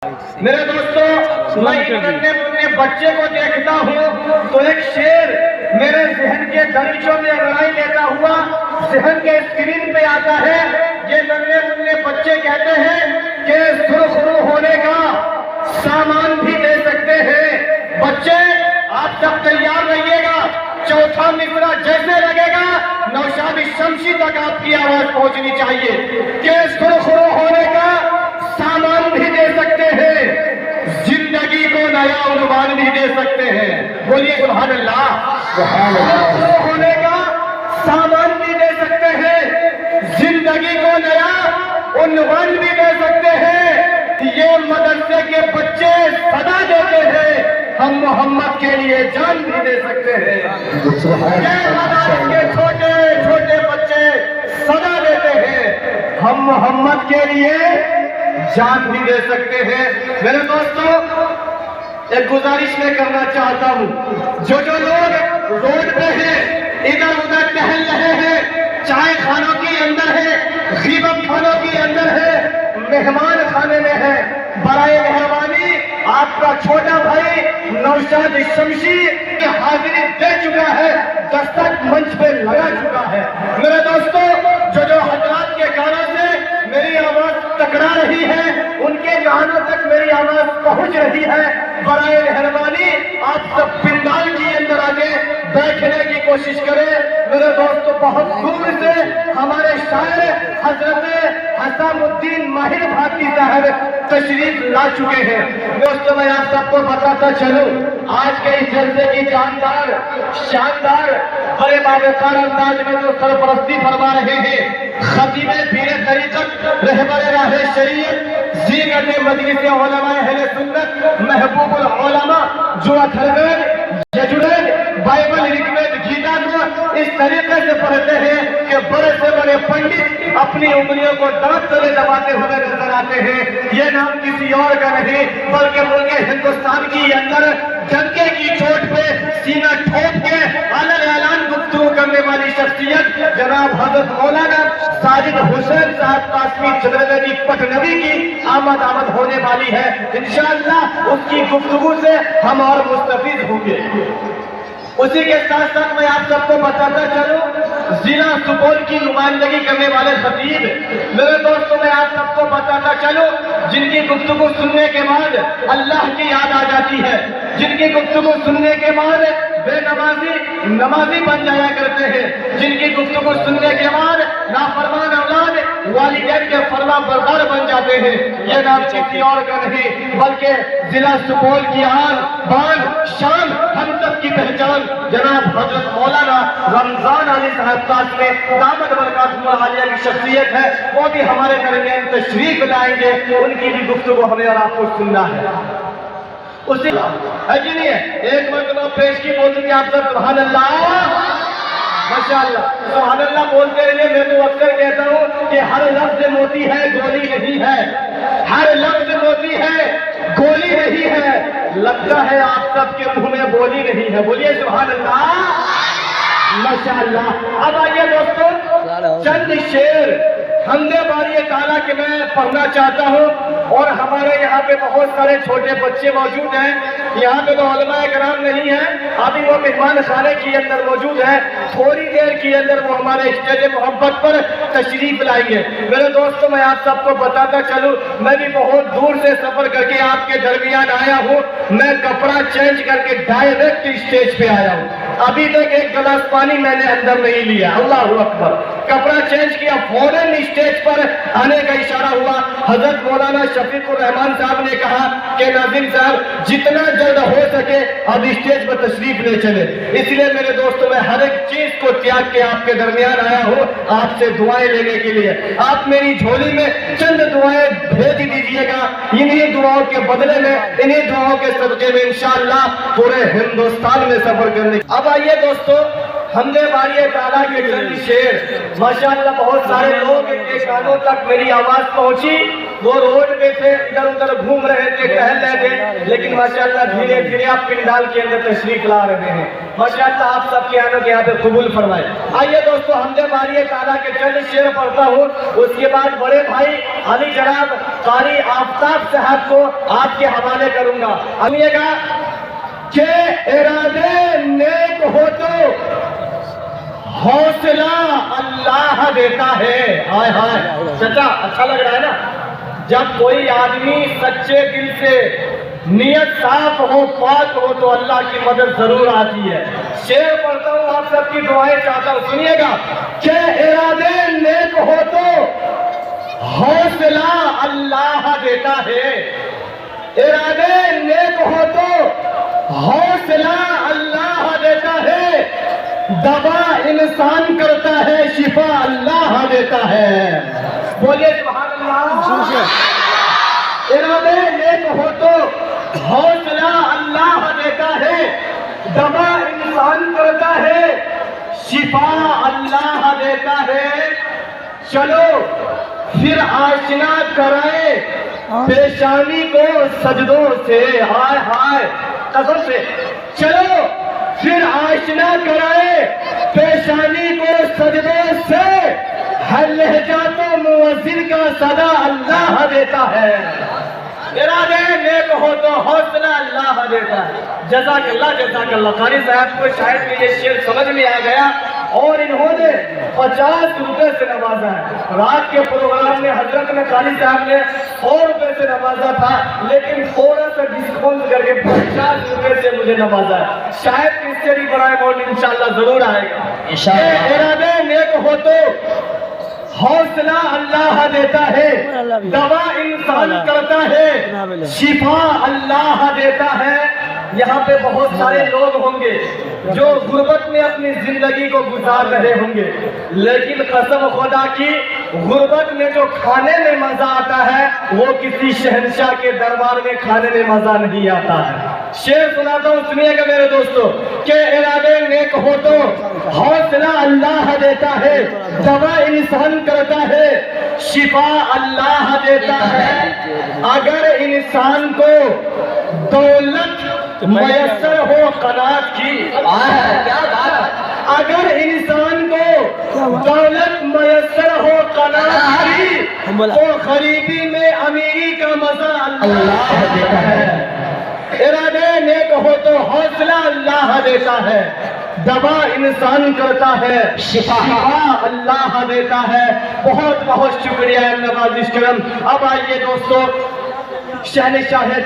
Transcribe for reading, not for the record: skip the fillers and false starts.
میرے دوستو، میں ننھے منھے بچے کو دیکھتا ہوں تو ایک شیر میرے ذہن کے دریچوں میں لڑائی لیتا ہوا ذہن کے اسکرین پہ آتا ہے۔ یہ ننھے منھے بچے کہتے ہیں کہ سرخرو ہونے کا سامان بھی دے سکتے ہیں۔ بچے آپ سب تیار رہیے گا، چوتھا مصرع جیسے لگے گا نوشاد شمشی تک آپ کی آواز پہنچنی چاہیے کہ سرخرو ہونے کا سامان بھی دے سکتے ہیں، زندگی کو نیا عنوان بھی دے سکتے ہیں۔ بولیے سبحان اللہ۔ سرخرو ہونے کا سامان بھی دے سکتے ہیں، زندگی کو نیا عنوان بھی دے سکتے ہیں۔ یہ مدرسے کے بچے صدا دیتے ہیں، ہم محمد کے لیے جان بھی دے سکتے ہیں۔ یہ مدارس کے چھوٹے چھوٹے بچے صدا دیتے ہیں، ہم محمد کے لیے جان بھی دے سکتے ہیں۔ میرے دوستو، ایک گزارش میں کرنا چاہتا ہوں، جو لوگ روڈ پہ ہیں، ادھر ادھر ٹہل رہے ہیں، چائے خانوں کے اندر ہے، غیبت خانوں کے اندر ہے، مہمان خانے میں ہے، برائے مہربانی آپ کا چھوٹا بھائی نوشاد شمشی حاضری دے چکا ہے، دستک منچ پہ لگا چکا ہے۔ میرے دوستو، جو حضرات کے گانوں سے میری آواز ٹکرا رہی ہے، ان کے گانوں تک میری آواز پہنچ رہی ہے، برائے مہربانی آپ سب پنڈال کے اندر آگے بیٹھنے کی کوشش کریں۔ میرے دوستو، بہت دور سے ہمارے شاعر حضرت حسام الدین ماہر بھارتی صاحب تشریف لا چکے ہیں۔ دوستو، میں آپ سب کو بتاتا چلوں، آج کے اس جلسے کی جاندار شاندار بڑے باوقار انداز میں جو سرپرستی فرما رہے ہیں، خطیب پیر طریقت رہبر راہ شریعت زینت مجلس علماء اہل سنت محبوب العلماء جو اتھرگن یجرن بائبل رکویت گیتا کو اس طریقے سے پڑھتے ہیں کہ بڑے سے بڑے پنڈت اپنی انگلیوں کو دانت تلے دباتے ہوئے نظر آتے ہیں۔ یہ نام کسی اور کا نہیں بلکہ ملک ہندوستان کی اندر ڈنکے کی چوٹ پہ سینہ ٹھوک کے اعلان گفتگو کرنے والی شخصیت جناب حضرت مولانا ساجد حسین صاحب قاسمی چندربیدی پٹنوی کی آمد ہونے والی ہے۔ انشاءاللہ اس کی گفتگو سے ہم اور مستفید ہوں گے۔ اسی کے ساتھ ساتھ میں آپ سب کو بتاتا چلوں، ضلع سپول کی نمائندگی کرنے والے خطیب میرے دوستوں، میں آپ سب کو بتاتا چلوں جن کی گفتگو سننے کے بعد اللہ کی یاد آ جاتی ہے، جن کی گفتگو سننے کے بعد بے نمازی بن جایا کرتے ہیں، جن کی گفتگو سننے کے بعد نافرمان اولاد والدین کے فرما بردار بن جاتے ہیں۔ یہ نام کسی اور کا نہیں بلکہ ضلع سپول کی آن بان شان ہم سب کی پہچان جناب حضرت مولانا رمضان علی صاحب قاسمی دامت برکاتہ عالیہ کی شخصیت ہے۔ وہ بھی ہمارے درمیان تشریف لائیں گے، ان کی بھی گفتگو ہمیں اور آپ کو سننا ہے۔ اسی ہے کہ نہیں ہے؟ ایک مرتبہ پیش کی بولتی کہ آپ سب سبحان اللہ ماشاءاللہ سبحان اللہ بولتے رہیے۔ میں تو اکثر کہتا ہوں کہ ہر لفظ موتی ہے، گولی نہیں ہے، ہر لفظ موتی ہے، گولی نہیں ہے۔ لگتا ہے آپ سب کے منہ میں بولی نہیں ہے، بولیے سبحان اللہ ماشاءاللہ۔ اب آئیے دوستو، چند شعر حمدِ باری تعالیٰ کے میں پڑھنا چاہتا ہوں، اور ہمارے یہاں پہ بہت سارے چھوٹے بچے موجود ہیں، یہاں پہ تو علماء کرام نہیں ہیں، ابھی وہ مہمان خانے کی اندر موجود ہیں، تھوڑی دیر کی اندر وہ ہمارے اسٹیج محبت پر تشریف لائیں گے۔ میرے دوستوں، میں آپ سب کو بتاتا چلوں، میں بھی بہت دور سے سفر کر کے آپ کے درمیان آیا ہوں، میں کپڑا چینج کر کے ڈائریکٹ اسٹیج پہ آیا ہوں، ابھی تک ایک گلاس پانی میں نے اندر نہیں لیا۔ اللہ اکبر، کپڑا چینج کیا، فوراً اسٹیج پر آنے کا اشارہ ہوا۔ حضرت مولانا شفیق الرحمان صاحب نے کہا کہ ناظم صاحب جتنا جلد ہو سکے اب اسٹیج پر تشریف لے چلے، اس لیے میرے دوستوں میں ہر ایک چیز کو تیاگ کے آپ کے درمیان آیا ہوں آپ سے دعائیں لینے کے لیے۔ آپ میری جھولی میں چند دعائیں بھیج دیجئے گا، انہی دعاؤں کے بدلے میں، انہی دعاؤں کے صدقے میں انشاءاللہ پورے ہندوستان میں سفر کرنے۔ اب آئیے دوستو، حمد باری تعالیٰ کے چند شعر ماشاءاللہ بہت سارے لوگ کے کانوں تک میری آواز پہنچی، وہ روڈ پہ تھے، ادھر ادھر گھوم رہے تھے، ٹہل رہے تھے، لیکن ماشاءاللہ دھیرے دھیرے آپ پنڈال کے اندر تشریف لا رہے ہیں۔ ماشاءاللہ آپ سب کے آنوں کے یہاں پہ قبول فرمائے۔ آئیے دوستو حمد باری تعالیٰ کے چند شعر پڑھتا ہوں، اس کے بعد بڑے بھائی علی جناب قاری آفتاب صاحب کو آپ کے حوالے کروں گا۔ آئیے گا کہ ارادے نیک ہو تو حوصلہ اللہ دیتا ہے۔ ہائے ہائے چچا اچھا لگ رہا ہے نا؟ جب کوئی آدمی سچے دل سے نیت صاف ہو، پاک ہو تو اللہ کی مدد ضرور آتی ہے۔ شعر پڑھتا ہوں، آپ سب کی دعائیں چاہتا ہوں، سنیے گا کہ ارادے نیک ہو تو حوصلہ اللہ دیتا ہے، ارادے نیک ہو تو حوصلہ اللہ دیتا ہے، دوا انسان کرتا ہے، شفا اللہ دیتا ہے۔ بولیے سبحان اللہ۔ ارادے نیک ہو تو حوصلہ اللہ دیتا ہے، دوا انسان کرتا ہے، شفا اللہ دیتا ہے۔ چلو پھر آشنا کرائے پیشانی کو سجدوں سے، ہائے ہائے قسم سے، چلو پھر آشنا کرائے پیشانی کو سجدوں سے، ہر لہجہ تو مؤذن کا صدا اللہ دیتا ہے۔ ارادے نیک ہو تو حوصلہ اللہ دیتا ہے۔ جزاک اللہ جزاک اللہ۔ قاری صاحب کو شاید کہ یہ شعر سمجھ میں آ گیا اور انہوں نے 50 روپے سے نوازا ہے۔ رات کے پروگرام میں حضرت نے قاری صاحب نے 100 روپے سے نوازا تھا، لیکن تھوڑا سا ڈسکاؤنٹ کر کے 50 روپے سے مجھے نوازا ہے۔ شاید اس سے بھی بڑا اماؤنٹ انشاءاللہ ضرور آئے گا۔ ارادے نیک ہو تو حوصلہ اللہ دیتا ہے، دوا انسان کرتا ہے، شفا اللہ دیتا ہے۔ یہاں پہ بہت سارے لوگ ہوں گے جو غربت میں اپنی زندگی کو گزار رہے ہوں گے، لیکن قسم خدا کی غربت میں جو کھانے میں مزہ آتا ہے وہ کسی شہنشاہ کے دربار میں کھانے میں مزہ نہیں آتا ہے۔ شعر سناتا ہوں، سنیے گا میرے دوستو کہ ارادے نیک ہو تو حوصلہ اللہ دیتا ہے، دوا انسان کرتا ہے، شفا اللہ دیتا ہے۔ اگر انسان کو دولت میسر ہو قناعت کی، کیا بات، اگر انسان کو دولت میسر ہو قناعت کی تو غریبی میں امیری کا مزہ اللہ دیتا ہے۔ ارادے نیک ہو تو حوصلہ اللہ دیتا ہے، دوا انسان کرتا ہے، شفا اللہ دیتا ہے۔ بہت بہت شکریہ نوازش کرم۔ اب آئیے دوستو شہنشاہ